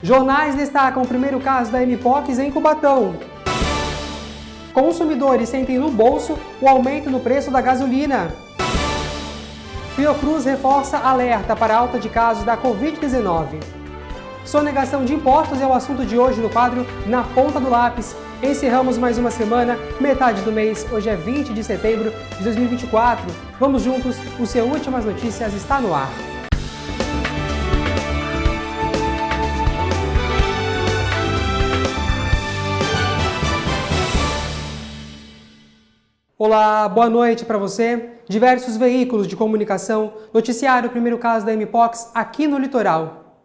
Jornais destacam o primeiro caso da Mpox em Cubatão. Consumidores sentem no bolso o aumento no preço da gasolina. Fiocruz reforça alerta para alta de casos da Covid-19. Sonegação de impostos é o assunto de hoje no quadro Na Ponta do Lápis. Encerramos mais uma semana, metade do mês, hoje é 20 de setembro de 2024. Vamos juntos, o seu Últimas Notícias está no ar. Olá, boa noite para você. Diversos veículos de comunicação noticiaram o primeiro caso da Mpox aqui no litoral.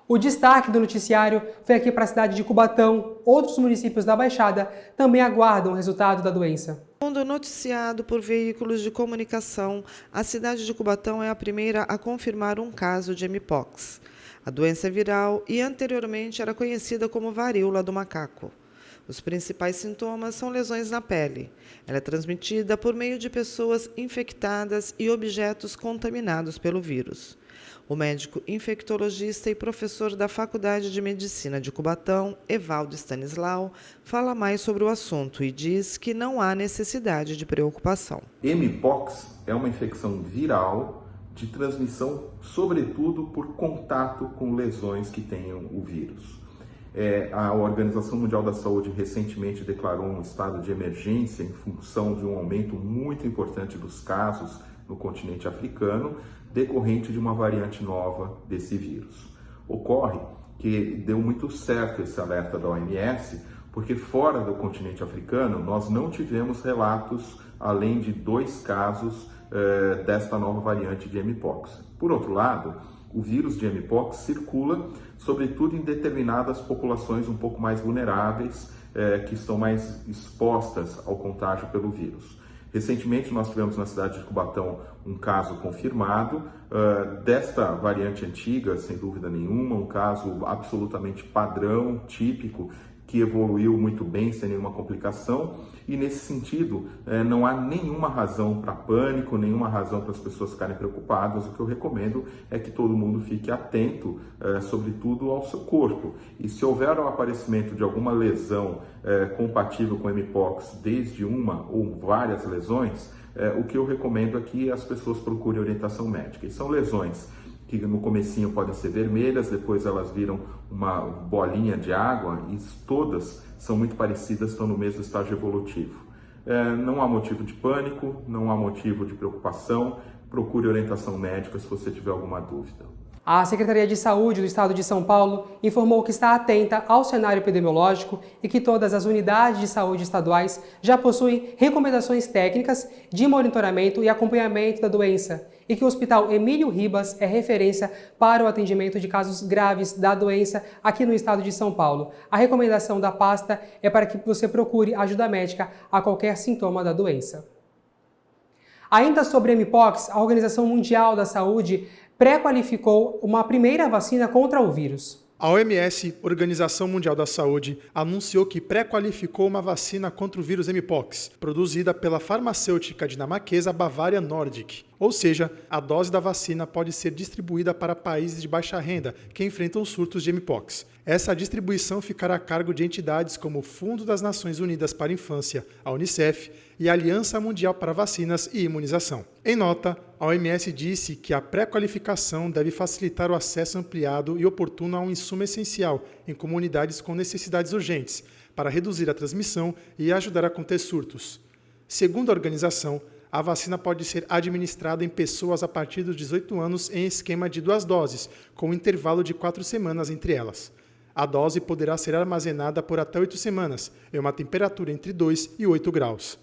O destaque do noticiário foi aqui para a cidade de Cubatão. Outros municípios da Baixada também aguardam o resultado da doença. Segundo noticiado por veículos de comunicação, a cidade de Cubatão é a primeira a confirmar um caso de Mpox. A doença é viral e anteriormente era conhecida como varíola do macaco. Os principais sintomas são lesões na pele. Ela é transmitida por meio de pessoas infectadas e objetos contaminados pelo vírus. O médico infectologista e professor da Faculdade de Medicina de Cubatão, Evaldo Stanislau, fala mais sobre o assunto e diz que não há necessidade de preocupação. Mpox é uma infecção viral de transmissão, sobretudo por contato com lesões que tenham o vírus. A Organização Mundial da Saúde recentemente declarou um estado de emergência em função de um aumento muito importante dos casos no continente africano, decorrente de uma variante nova desse vírus. Ocorre que deu muito certo esse alerta da OMS, porque fora do continente africano nós não tivemos relatos, além de 2 casos desta nova variante de Mpox. Por outro lado, o vírus de Mpox circula, sobretudo em determinadas populações um pouco mais vulneráveis, que estão mais expostas ao contágio pelo vírus. Recentemente nós tivemos na cidade de Cubatão um caso confirmado desta variante antiga, sem dúvida nenhuma, um caso absolutamente padrão, típico, que evoluiu muito bem, sem nenhuma complicação, e nesse sentido não há nenhuma razão para pânico, nenhuma razão para as pessoas ficarem preocupadas. O que eu recomendo é que todo mundo fique atento, sobretudo ao seu corpo, e se houver o aparecimento de alguma lesão compatível com Mpox, desde uma ou várias lesões, o que eu recomendo é que as pessoas procurem orientação médica. E são lesões que no comecinho podem ser vermelhas, depois elas viram uma bolinha de água e todas são muito parecidas, estão no mesmo estágio evolutivo. Não há motivo de pânico, não há motivo de preocupação, procure orientação médica se você tiver alguma dúvida. A Secretaria de Saúde do Estado de São Paulo informou que está atenta ao cenário epidemiológico e que todas as unidades de saúde estaduais já possuem recomendações técnicas de monitoramento e acompanhamento da doença e que o Hospital Emílio Ribas é referência para o atendimento de casos graves da doença aqui no estado de São Paulo. A recomendação da pasta é para que você procure ajuda médica a qualquer sintoma da doença. Ainda sobre Mpox, a Organização Mundial da Saúde pré-qualificou uma primeira vacina contra o vírus. A OMS, Organização Mundial da Saúde, anunciou que pré-qualificou uma vacina contra o vírus Mpox, produzida pela farmacêutica dinamarquesa Bavarian Nordic. Ou seja, a dose da vacina pode ser distribuída para países de baixa renda que enfrentam surtos de Mpox. Essa distribuição ficará a cargo de entidades como o Fundo das Nações Unidas para a Infância, a Unicef, e a Aliança Mundial para Vacinas e Imunização. Em nota, a OMS disse que a pré-qualificação deve facilitar o acesso ampliado e oportuno a um insumo essencial em comunidades com necessidades urgentes, para reduzir a transmissão e ajudar a conter surtos. Segundo a organização, a vacina pode ser administrada em pessoas a partir dos 18 anos em esquema de 2 doses, com um intervalo de 4 semanas entre elas. A dose poderá ser armazenada por até 8 semanas, em uma temperatura entre 2 e 8 graus.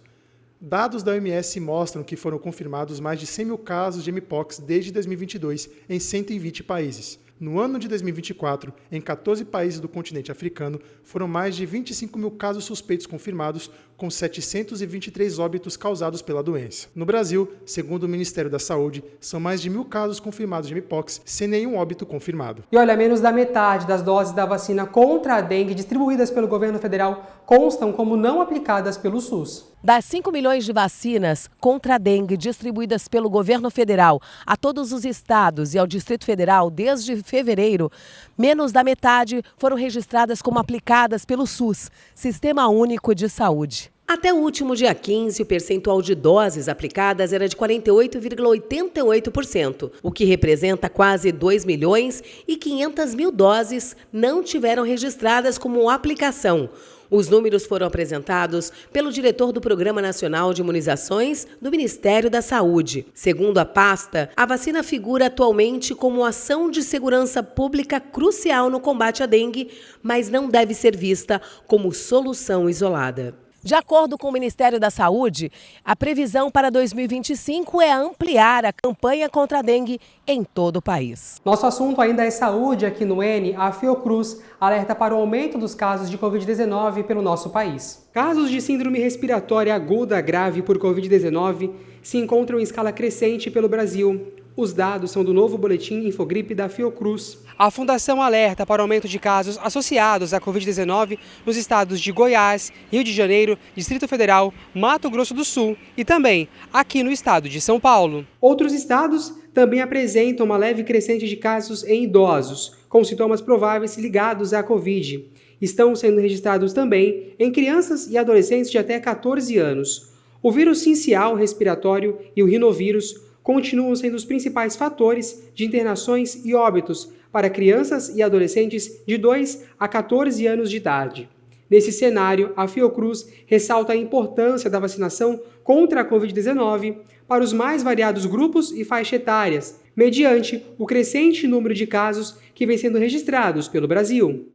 Dados da OMS mostram que foram confirmados mais de 100 mil casos de Mpox desde 2022 em 120 países. No ano de 2024, em 14 países do continente africano, foram mais de 25 mil casos suspeitos confirmados, com 723 óbitos causados pela doença. No Brasil, segundo o Ministério da Saúde, são mais de 1.000 casos confirmados de Mpox, sem nenhum óbito confirmado. E olha, menos da metade das doses da vacina contra a dengue distribuídas pelo governo federal constam como não aplicadas pelo SUS. Das 5 milhões de vacinas contra a dengue distribuídas pelo governo federal a todos os estados e ao Distrito Federal desde fevereiro, menos da metade foram registradas como aplicadas pelo SUS, Sistema Único de Saúde. Até o último dia 15, o percentual de doses aplicadas era de 48,88%, o que representa quase 2 milhões e 500 mil doses não tiveram registradas como aplicação. Os números foram apresentados pelo diretor do Programa Nacional de Imunizações do Ministério da Saúde. Segundo a pasta, a vacina figura atualmente como ação de segurança pública crucial no combate à dengue, mas não deve ser vista como solução isolada. De acordo com o Ministério da Saúde, a previsão para 2025 é ampliar a campanha contra a dengue em todo o país. Nosso assunto ainda é saúde. Aqui no N, a Fiocruz alerta para o aumento dos casos de Covid-19 pelo nosso país. Casos de síndrome respiratória aguda grave por Covid-19 se encontram em escala crescente pelo Brasil. Os dados são do novo boletim Infogripe da Fiocruz. A Fundação alerta para o aumento de casos associados à Covid-19 nos estados de Goiás, Rio de Janeiro, Distrito Federal, Mato Grosso do Sul e também aqui no estado de São Paulo. Outros estados também apresentam uma leve crescente de casos em idosos, com sintomas prováveis ligados à Covid. Estão sendo registrados também em crianças e adolescentes de até 14 anos. O vírus sincial respiratório e o rinovírus continuam sendo os principais fatores de internações e óbitos para crianças e adolescentes de 2 a 14 anos de idade. Nesse cenário, a Fiocruz ressalta a importância da vacinação contra a Covid-19 para os mais variados grupos e faixas etárias, mediante o crescente número de casos que vem sendo registrados pelo Brasil.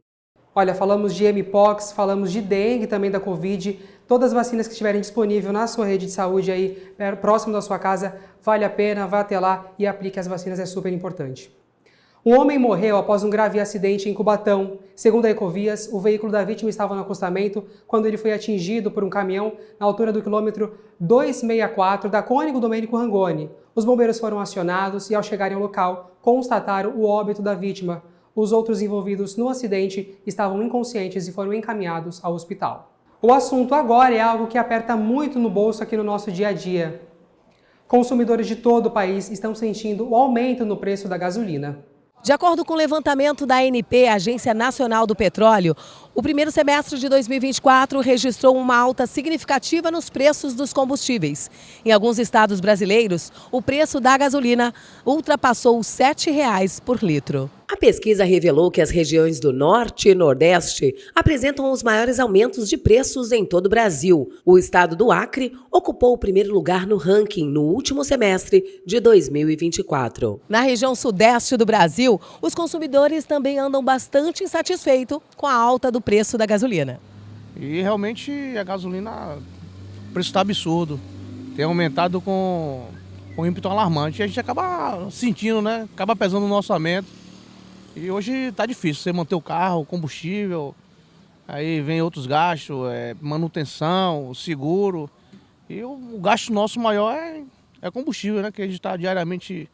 Olha, falamos de mpox, falamos de dengue, também da Covid. Todas as vacinas que estiverem disponíveis na sua rede de saúde aí, próximo da sua casa, vale a pena, vá até lá e aplique as vacinas, é super importante. Um homem morreu após um grave acidente em Cubatão. Segundo a Ecovias, o veículo da vítima estava no acostamento quando ele foi atingido por um caminhão na altura do quilômetro 264 da Cônego Domênico Rangoni. Os bombeiros foram acionados e, ao chegarem ao local, constataram o óbito da vítima. Os outros envolvidos no acidente estavam inconscientes e foram encaminhados ao hospital. O assunto agora é algo que aperta muito no bolso aqui no nosso dia a dia. Consumidores de todo o país estão sentindo o aumento no preço da gasolina. De acordo com o levantamento da ANP, Agência Nacional do Petróleo, o primeiro semestre de 2024 registrou uma alta significativa nos preços dos combustíveis. Em alguns estados brasileiros, o preço da gasolina ultrapassou os R$ 7,00 por litro. A pesquisa revelou que as regiões do Norte e Nordeste apresentam os maiores aumentos de preços em todo o Brasil. O estado do Acre ocupou o primeiro lugar no ranking no último semestre de 2024. Na região Sudeste do Brasil, os consumidores também andam bastante insatisfeitos com a alta do preço da gasolina. E realmente a gasolina, o preço está absurdo. Tem aumentado com ímpeto alarmante. E a gente acaba sentindo, né? Acaba pesando no nosso orçamento. E hoje tá difícil você manter o carro, o combustível, aí vem outros gastos, manutenção, seguro. E o gasto nosso maior é combustível, né? Que a gente está diariamente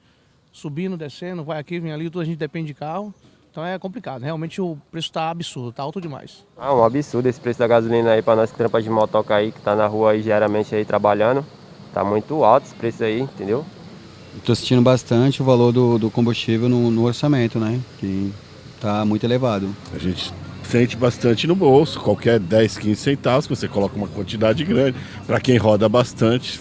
subindo, descendo, vai aqui, vem ali, tudo a gente depende de carro. Então é complicado, realmente o preço tá absurdo, tá alto demais. Um absurdo esse preço da gasolina aí para nós que trampa de motoca aí, que tá na rua aí diariamente aí trabalhando. Tá muito alto esse preço aí, entendeu? Estou sentindo bastante o valor do combustível no orçamento, né? Que está muito elevado. A gente sente bastante no bolso, qualquer 10, 15 centavos, você coloca uma quantidade grande. Para quem roda bastante,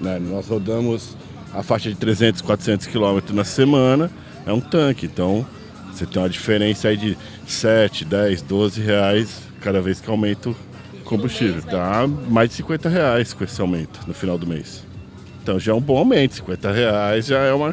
né? Nós rodamos a faixa de 300, 400 quilômetros na semana, é um tanque. Então, você tem uma diferença aí de 7, 10, 12 reais cada vez que aumenta o combustível. Dá mais de 50 reais com esse aumento no final do mês. Então já é um bom aumento, 50 reais já é uma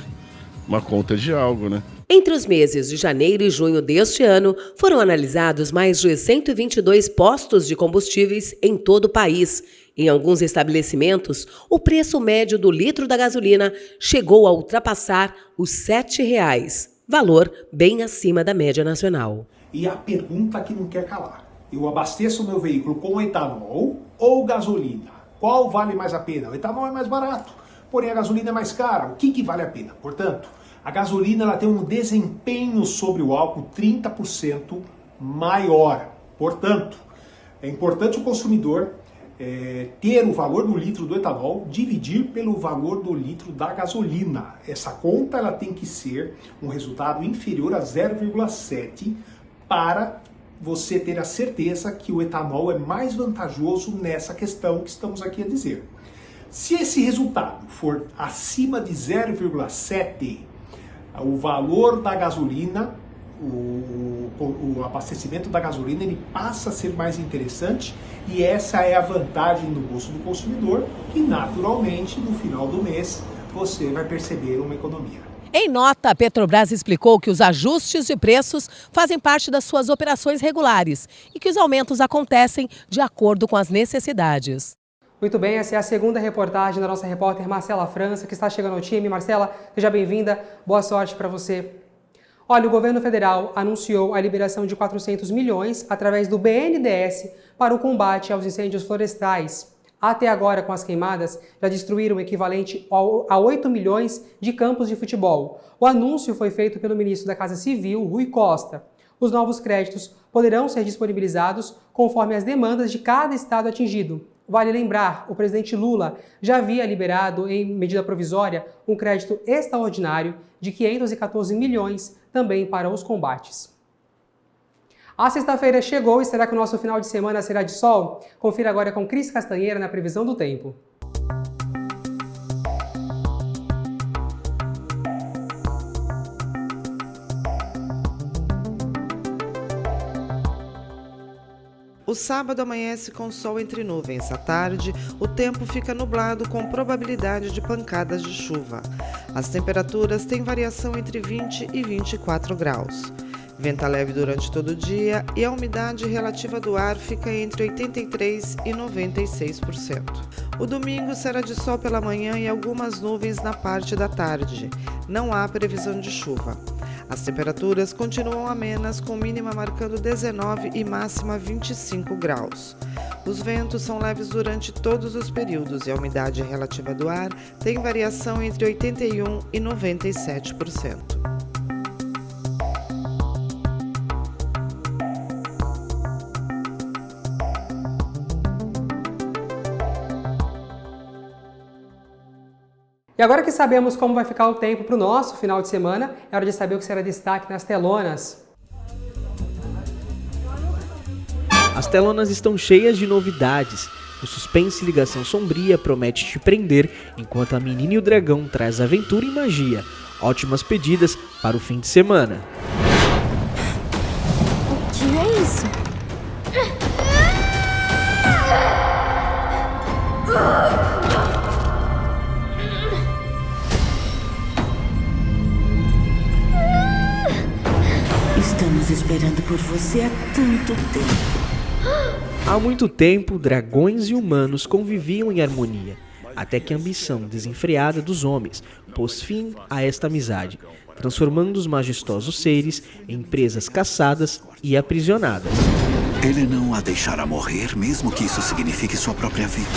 conta de algo, né? Entre os meses de janeiro e junho deste ano, foram analisados mais de 122 postos de combustíveis em todo o país. Em alguns estabelecimentos, o preço médio do litro da gasolina chegou a ultrapassar os R$ 7,00, valor bem acima da média nacional. E a pergunta que não quer calar: eu abasteço o meu veículo com etanol ou gasolina? Qual vale mais a pena? O etanol é mais barato. Porém, a gasolina é mais cara. O que vale a pena? Portanto, a gasolina ela tem um desempenho sobre o álcool 30% maior. Portanto, é importante o consumidor ter o valor do litro do etanol, dividir pelo valor do litro da gasolina. Essa conta ela tem que ser um resultado inferior a 0,7 para você ter a certeza que o etanol é mais vantajoso nessa questão que estamos aqui a dizer. Se esse resultado for acima de 0,7, o valor da gasolina, o abastecimento da gasolina, ele passa a ser mais interessante, e essa é a vantagem no bolso do consumidor, que naturalmente no final do mês você vai perceber uma economia. Em nota, a Petrobras explicou que os ajustes de preços fazem parte das suas operações regulares e que os aumentos acontecem de acordo com as necessidades. Muito bem, essa é a segunda reportagem da nossa repórter Marcela França, que está chegando ao time. Marcela, seja bem-vinda, boa sorte para você. Olha, o governo federal anunciou a liberação de 400 milhões através do BNDES para o combate aos incêndios florestais. Até agora, com as queimadas, já destruíram o equivalente a 8 milhões de campos de futebol. O anúncio foi feito pelo ministro da Casa Civil, Rui Costa. Os novos créditos poderão ser disponibilizados conforme as demandas de cada estado atingido. Vale lembrar, o presidente Lula já havia liberado, em medida provisória, um crédito extraordinário de 514 milhões também para os combates. A sexta-feira chegou e será que o nosso final de semana será de sol? Confira agora com Cris Castanheira na previsão do tempo. O sábado amanhece com sol entre nuvens. À tarde, o tempo fica nublado com probabilidade de pancadas de chuva. As temperaturas têm variação entre 20 e 24 graus. Venta leve durante todo o dia e a umidade relativa do ar fica entre 83% e 96%. O domingo será de sol pela manhã e algumas nuvens na parte da tarde. Não há previsão de chuva. As temperaturas continuam amenas, com mínima marcando 19 e máxima 25 graus. Os ventos são leves durante todos os períodos e a umidade relativa do ar tem variação entre 81% e 97%. E agora que sabemos como vai ficar o tempo para o nosso final de semana, é hora de saber o que será destaque nas telonas. As telonas estão cheias de novidades. O suspense Ligação Sombria promete te prender, enquanto A Menina e o Dragão traz aventura e magia. Ótimas pedidas para o fim de semana. O que é isso? Estamos esperando por você há tanto tempo. Há muito tempo, dragões e humanos conviviam em harmonia, até que a ambição desenfreada dos homens pôs fim a esta amizade, transformando os majestosos seres em presas caçadas e aprisionadas. Ele não a deixará morrer, mesmo que isso signifique sua própria vida.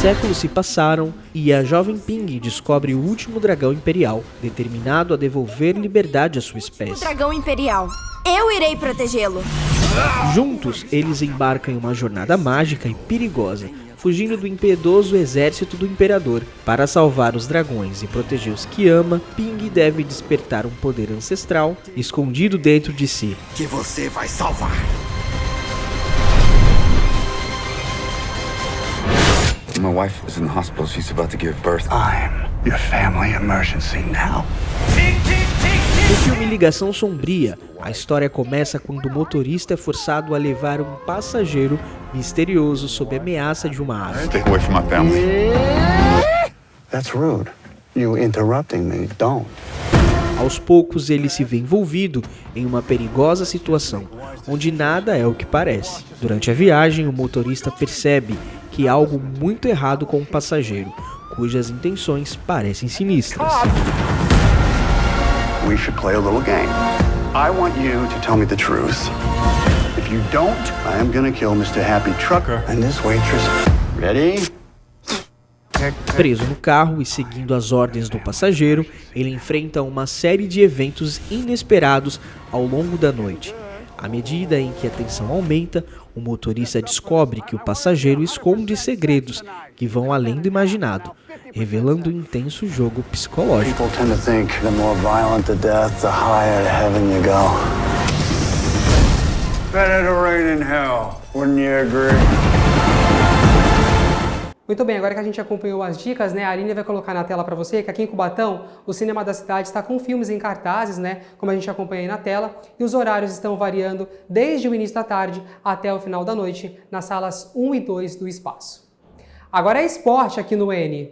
Séculos se passaram e a jovem Ping descobre o último dragão imperial, determinado a devolver liberdade à sua espécie. O dragão imperial. Eu irei protegê-lo. Juntos, eles embarcam em uma jornada mágica e perigosa, fugindo do impiedoso exército do imperador. Para salvar os dragões e proteger os que ama, Ping deve despertar um poder ancestral escondido dentro de si. Que você vai salvar. My wife is in the hospital. She's about to give birth. I'm your family emergency now. No filme Ligação Sombria, a história começa quando o motorista é forçado a levar um passageiro misterioso sob ameaça de uma arma. Stay away from my family. That's rude. You interrupting me, don't. Aos poucos, ele se vê envolvido em uma perigosa situação, onde nada é o que parece. Durante a viagem, o motorista percebe que há algo muito errado com o passageiro, cujas intenções parecem sinistras. We should play a little game. I want you to tell me the truth. If you don't, I am gonna kill Mr. Happy Trucker and this waitress. Ready? Preso no carro e seguindo as ordens do passageiro, ele enfrenta uma série de eventos inesperados ao longo da noite. À medida em que a tensão aumenta, o motorista descobre que o passageiro esconde segredos que vão além do imaginado, revelando um intenso jogo psicológico. People tend to think the more violent the death, the higher to heaven you go. Better to reign in hell, wouldn't you agree? Muito bem, agora que a gente acompanhou as dicas, né, a Aline vai colocar na tela para você que aqui em Cubatão, o Cinema da Cidade está com filmes em cartazes, né, como a gente acompanha aí na tela, e os horários estão variando desde o início da tarde até o final da noite, nas salas 1 e 2 do espaço. Agora é esporte aqui no N.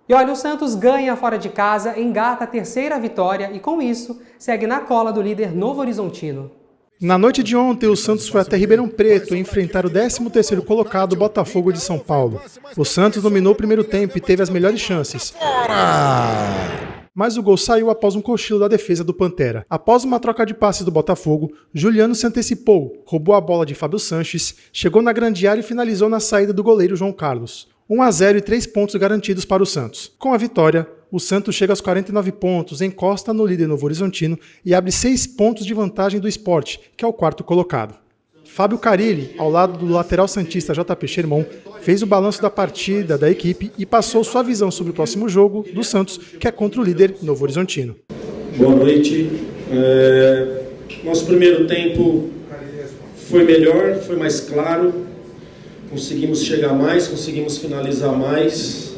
E olha, o Santos ganha fora de casa, engata a terceira vitória e com isso segue na cola do líder Novo Horizontino. Na noite de ontem, o Santos foi até Ribeirão Preto enfrentar o 13º colocado Botafogo de São Paulo. O Santos dominou o primeiro tempo e teve as melhores chances. Mas o gol saiu após um cochilo da defesa do Pantera. Após uma troca de passes do Botafogo, Juliano se antecipou, roubou a bola de Fábio Sanches, chegou na grande área e finalizou na saída do goleiro João Carlos. 1-0 e 3 pontos garantidos para o Santos. Com a vitória, o Santos chega aos 49 pontos, encosta no líder Novo Horizontino e abre 6 pontos de vantagem do Sport, que é o quarto colocado. Fábio Carilli, ao lado do lateral santista JP Sherman, fez o balanço da partida da equipe e passou sua visão sobre o próximo jogo do Santos, que é contra o líder Novo Horizontino. Boa noite. Nosso primeiro tempo foi melhor, foi mais claro. Conseguimos chegar mais, conseguimos finalizar mais,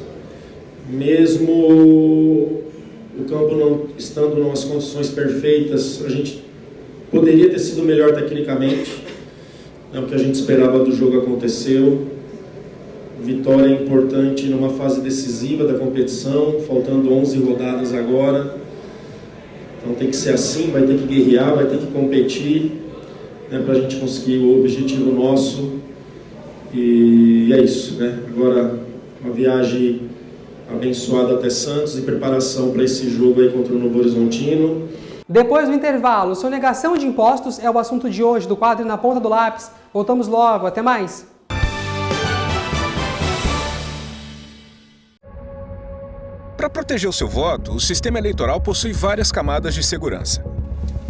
mesmo o campo não estando em umas condições perfeitas, a gente poderia ter sido melhor tecnicamente, o que a gente esperava do jogo aconteceu. Vitória importante numa fase decisiva da competição, faltando 11 rodadas agora, então tem que ser assim, vai ter que guerrear, vai ter que competir, para a gente conseguir o objetivo nosso. E é isso, né? Agora uma viagem abençoada até Santos e preparação para esse jogo aí contra o Novo Horizontino. Depois do intervalo, sonegação de impostos é o assunto de hoje do quadro Na Ponta do Lápis. Voltamos logo, até mais! Para proteger o seu voto, o sistema eleitoral possui várias camadas de segurança.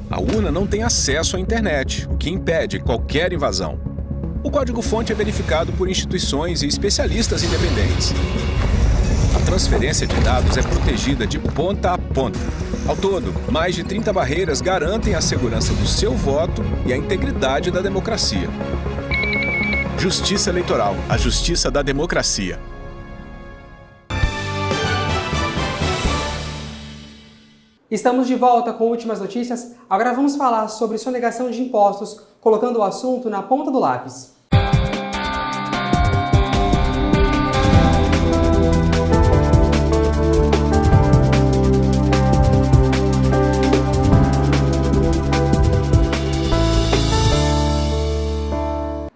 A urna não tem acesso à internet, o que impede qualquer invasão. O código-fonte é verificado por instituições e especialistas independentes. A transferência de dados é protegida de ponta a ponta. Ao todo, mais de 30 barreiras garantem a segurança do seu voto e a integridade da democracia. Justiça Eleitoral, a justiça da democracia. Estamos de volta com últimas notícias. Agora vamos falar sobre sonegação de impostos, colocando o assunto na ponta do lápis.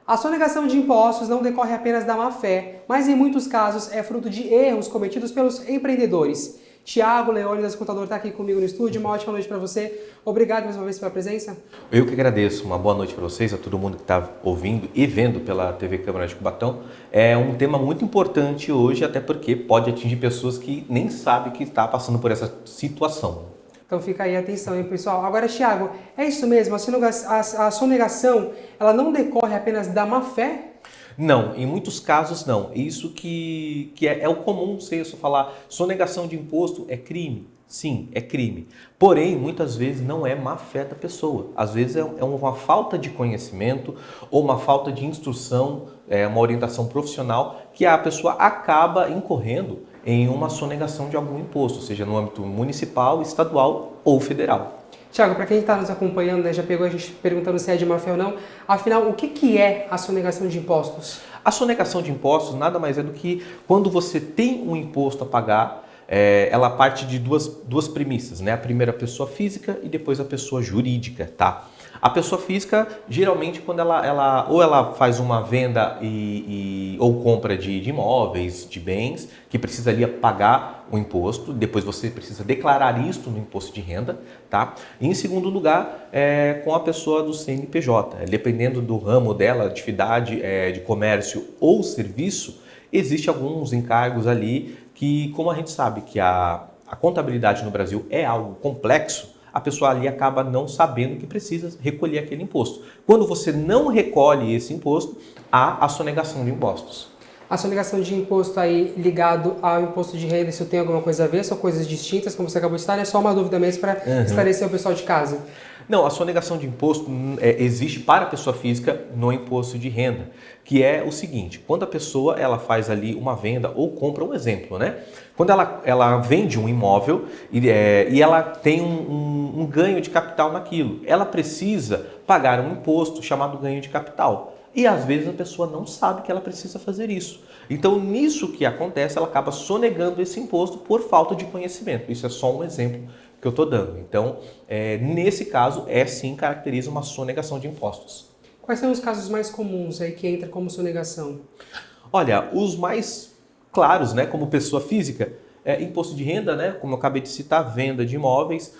A sonegação de impostos não decorre apenas da má-fé, mas em muitos casos é fruto de erros cometidos pelos empreendedores. Tiago Leônidas, contador, está aqui comigo no estúdio. Uma ótima noite para você. Obrigado mais uma vez pela presença. Eu que agradeço. Uma boa noite para vocês, a todo mundo que está ouvindo e vendo pela TV Câmara de Cubatão. É um tema muito importante hoje, até porque pode atingir pessoas que nem sabem que está passando por essa situação. Então fica aí a atenção, hein, pessoal. Agora, Tiago, é isso mesmo? A sonegação, ela não decorre apenas da má-fé? Não, em muitos casos não. Isso que é o comum senso falar, sonegação de imposto é crime. Sim, é crime. Porém, muitas vezes não é má fé da pessoa. Às vezes é uma falta de conhecimento ou uma falta de instrução, uma orientação profissional que a pessoa acaba incorrendo em uma sonegação de algum imposto, seja no âmbito municipal, estadual ou federal. Tiago, para quem está nos acompanhando, né, já pegou a gente perguntando se é de má fé ou não, afinal, o que é a sonegação de impostos? A sonegação de impostos nada mais é do que quando você tem um imposto a pagar, ela parte de duas premissas, né? A primeira, a pessoa física e depois a pessoa jurídica, tá? A pessoa física, geralmente, quando ela faz uma venda ou compra de imóveis, de bens, que precisa ali pagar o imposto, depois você precisa declarar isto no imposto de renda, tá? E em segundo lugar, com a pessoa do CNPJ, dependendo do ramo dela, atividade de comércio ou serviço, existem alguns encargos ali que, como a gente sabe que a contabilidade no Brasil é algo complexo, a pessoa ali acaba não sabendo que precisa recolher aquele imposto. Quando você não recolhe esse imposto, há a sonegação de impostos. A sonegação de imposto aí ligado ao imposto de renda, isso tem alguma coisa a ver? São coisas distintas, como você acabou de citar? É só uma dúvida mesmo para esclarecer o pessoal de casa. Não, a sonegação de imposto existe para a pessoa física no imposto de renda, que é o seguinte: quando a pessoa ela faz ali uma venda ou compra, um exemplo, né? Quando ela vende um imóvel e ela tem um ganho de capital naquilo, ela precisa pagar um imposto chamado ganho de capital. E às vezes a pessoa não sabe que ela precisa fazer isso. Então, nisso que acontece, ela acaba sonegando esse imposto por falta de conhecimento. Isso é só um exemplo que eu estou dando. Então, nesse caso, sim caracteriza uma sonegação de impostos. Quais são os casos mais comuns aí que entra como sonegação? Olha, os mais claros, né, como pessoa física, imposto de renda, né, como eu acabei de citar, venda de imóveis,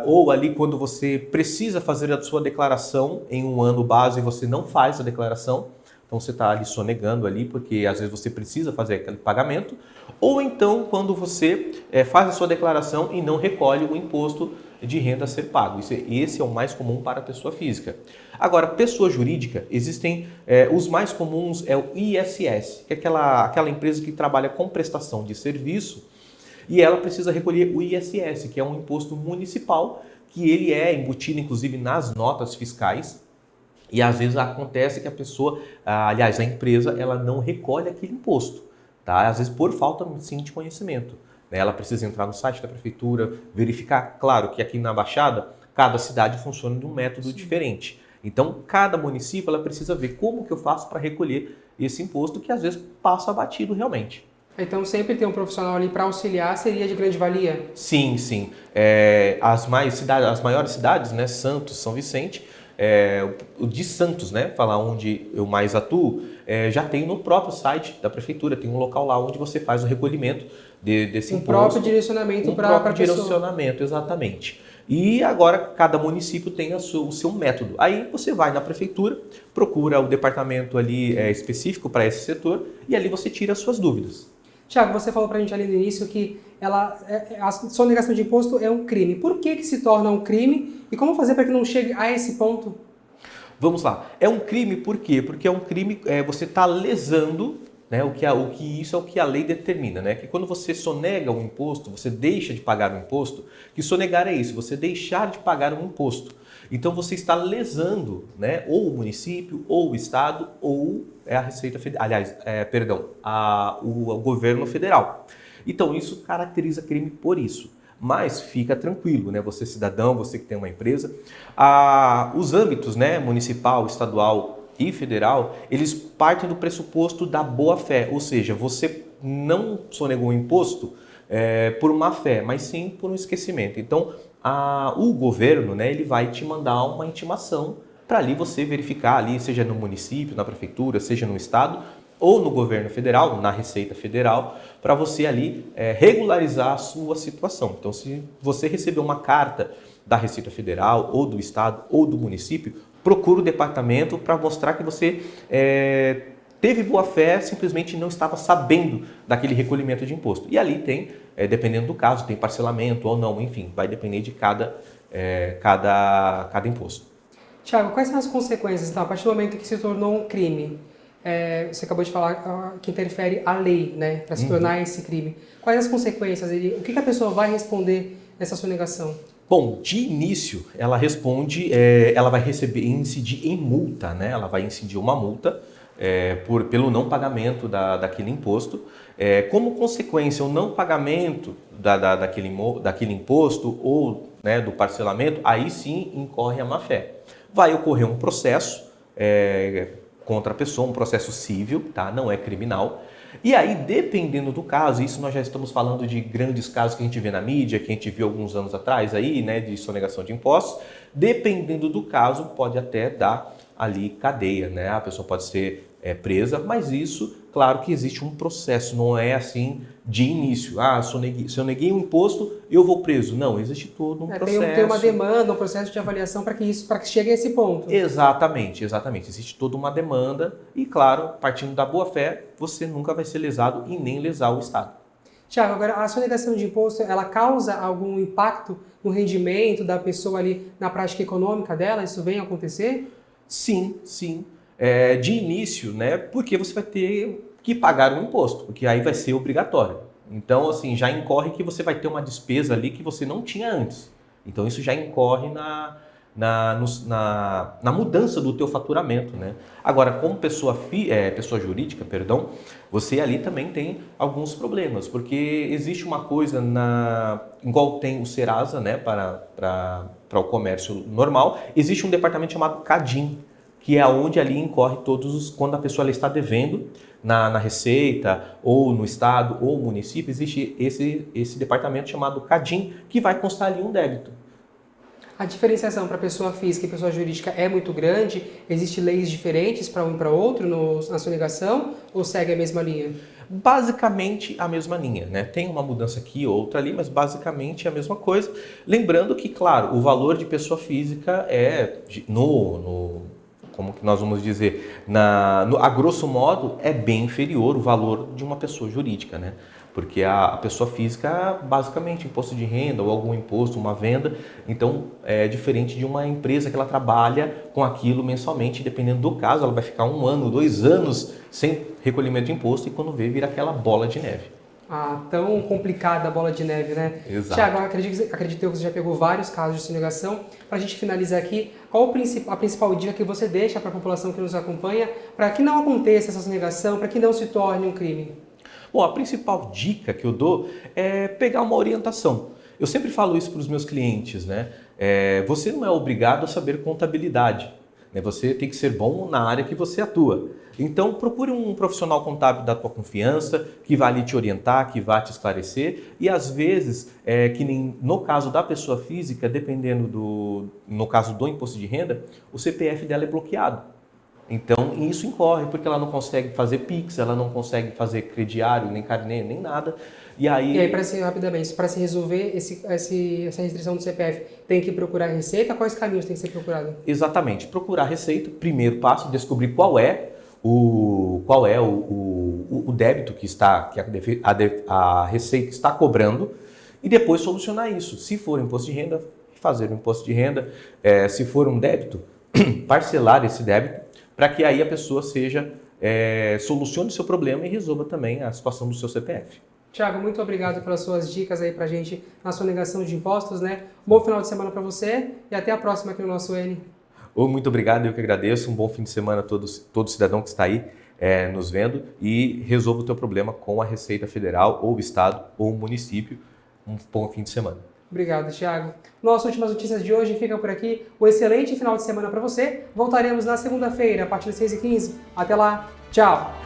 ou ali quando você precisa fazer a sua declaração em um ano base e você não faz a declaração, então você está ali sonegando ali porque às vezes você precisa fazer aquele pagamento, ou então quando você faz a sua declaração e não recolhe o imposto de renda a ser pago. Esse é o mais comum para a pessoa física. Agora, pessoa jurídica, existem os mais comuns é o ISS, que é aquela empresa que trabalha com prestação de serviço, e ela precisa recolher o ISS, que é um imposto municipal, que ele é embutido inclusive nas notas fiscais, e às vezes acontece que a pessoa, aliás, a empresa, ela não recolhe aquele imposto, tá? Às vezes por falta, sim, de conhecimento. Ela precisa entrar no site da prefeitura, verificar, claro que aqui na Baixada, cada cidade funciona de um método diferente. Então, cada município, ela precisa ver como que eu faço para recolher esse imposto, que às vezes passa batido realmente. Então, sempre ter um profissional ali para auxiliar seria de grande valia? Sim, sim. As maiores cidades, né, Santos, São Vicente, o de Santos, né, falar onde eu mais atuo, já tem no próprio site da prefeitura, tem um local lá onde você faz o recolhimento desse imposto. Próprio direcionamento para a pessoa. Direcionamento, exatamente. E agora cada município tem o seu método. Aí você vai na prefeitura, procura o departamento ali específico para esse setor e ali você tira as suas dúvidas. Tiago, você falou para a gente ali no início que a sonegação de imposto é um crime. Por que se torna um crime e como fazer para que não chegue a esse ponto? Vamos lá. É um crime por quê? Porque é um crime, você está lesando, né, isso é o que a lei determina, né? Que quando você sonega um imposto, você deixa de pagar um imposto, que sonegar é isso, você deixar de pagar um imposto. Então você está lesando, né, ou o município, ou o estado, ou a Receita Federal, aliás, o governo federal. Então isso caracteriza crime por isso. Mas fica tranquilo, né? Você cidadão, você que tem uma empresa, os âmbitos, né, municipal, estadual e federal, eles partem do pressuposto da boa-fé, ou seja, você não sonegou o imposto por má fé, mas sim por um esquecimento. Então, o governo, né, ele vai te mandar uma intimação para ali você verificar, ali, seja no município, na prefeitura, seja no estado, ou no governo federal, na Receita Federal, para você ali regularizar a sua situação. Então, se você receber uma carta da Receita Federal, ou do estado, ou do município, procura o departamento para mostrar que você teve boa fé, simplesmente não estava sabendo daquele recolhimento de imposto. E ali tem, dependendo do caso, tem parcelamento ou não, enfim, vai depender de cada imposto. Tiago, quais são as consequências, então, a partir do momento que se tornou um crime? Você acabou de falar que interfere a lei, né, para se tornar esse crime. Quais as consequências? O que a pessoa vai responder nessa sonegação? Bom, de início, ela responde, ela vai incidir em multa, né? Ela vai incidir uma multa pelo não pagamento daquele imposto. Como consequência, o não pagamento daquele imposto ou, né, do parcelamento, aí sim incorre a má-fé. Vai ocorrer um processo contra a pessoa, um processo civil, tá? Não é criminal. E aí, dependendo do caso, isso nós já estamos falando de grandes casos que a gente vê na mídia, que a gente viu alguns anos atrás aí, né, de sonegação de impostos, dependendo do caso, pode até dar ali cadeia, né? A pessoa pode ser presa, mas isso, claro que existe um processo, não é assim de início. Se eu neguei um imposto, eu vou preso. Não, existe todo um processo. Tem uma demanda, um processo de avaliação para que chegue a esse ponto. Exatamente. Existe toda uma demanda e, claro, partindo da boa-fé, você nunca vai ser lesado e nem lesar o Estado. Tiago, agora a sonegação de imposto, ela causa algum impacto no rendimento da pessoa ali na prática econômica dela? Isso vem a acontecer? Sim, sim. De início, né? Porque você vai ter que pagar um imposto, porque aí vai ser obrigatório. Então, assim, já incorre que você vai ter uma despesa ali que você não tinha antes. Então, isso já incorre na mudança do teu faturamento, né? Agora, como pessoa jurídica, você ali também tem alguns problemas, porque existe uma coisa igual tem o Serasa, né, para o comércio normal, existe um departamento chamado CADIM, que é onde ali incorre quando a pessoa está devendo na Receita, ou no Estado, ou município, existe esse departamento chamado CADIM, que vai constar ali um débito. A diferenciação para pessoa física e pessoa jurídica é muito grande? Existem leis diferentes para um e para outro na sonegação, ou segue a mesma linha? Basicamente a mesma linha, né? Tem uma mudança aqui, outra ali, mas basicamente é a mesma coisa. Lembrando que, claro, o valor de pessoa física como que nós vamos dizer, a grosso modo, é bem inferior o valor de uma pessoa jurídica, né? Porque a pessoa física, basicamente, imposto de renda ou algum imposto, uma venda, então é diferente de uma empresa que ela trabalha com aquilo mensalmente, dependendo do caso, ela vai ficar 1 ano, 2 anos sem recolhimento de imposto e quando vê, vira aquela bola de neve. Ah, tão complicada a bola de neve, né? Exato. Tiago, acredito que você já pegou vários casos de sonegação. Para a gente finalizar aqui, qual a principal dica que você deixa para a população que nos acompanha para que não aconteça essa sonegação, para que não se torne um crime? Bom, a principal dica que eu dou é pegar uma orientação. Eu sempre falo isso para os meus clientes, né? Você não é obrigado a saber contabilidade, né? Você tem que ser bom na área que você atua. Então, procure um profissional contábil da tua confiança, que vai ali te orientar, que vai te esclarecer. E às vezes, que nem no caso da pessoa física, dependendo no caso do imposto de renda, o CPF dela é bloqueado. Então, isso incorre, porque ela não consegue fazer Pix, ela não consegue fazer crediário, nem carnê, nem nada. E aí, para se resolver essa restrição do CPF, tem que procurar a Receita? Quais caminhos tem que ser procurado? Exatamente. Procurar a Receita, primeiro passo, descobrir qual é o débito que a Receita está cobrando e depois solucionar isso. Se for imposto de renda, fazer o imposto de renda. Se for um débito, parcelar esse débito, para que aí a pessoa solucione o seu problema e resolva também a situação do seu CPF. Tiago, muito obrigado pelas suas dicas aí pra gente na sonegação de impostos, né? Bom final de semana para você e até a próxima aqui no nosso N. Muito obrigado, eu que agradeço. Um bom fim de semana a todo cidadão que está aí nos vendo e resolva o teu problema com a Receita Federal, ou o Estado, ou o município. Um bom fim de semana. Obrigado, Tiago. Nossas últimas notícias de hoje ficam por aqui. Um excelente final de semana para você. Voltaremos na segunda-feira, a partir das 6h15. Até lá. Tchau.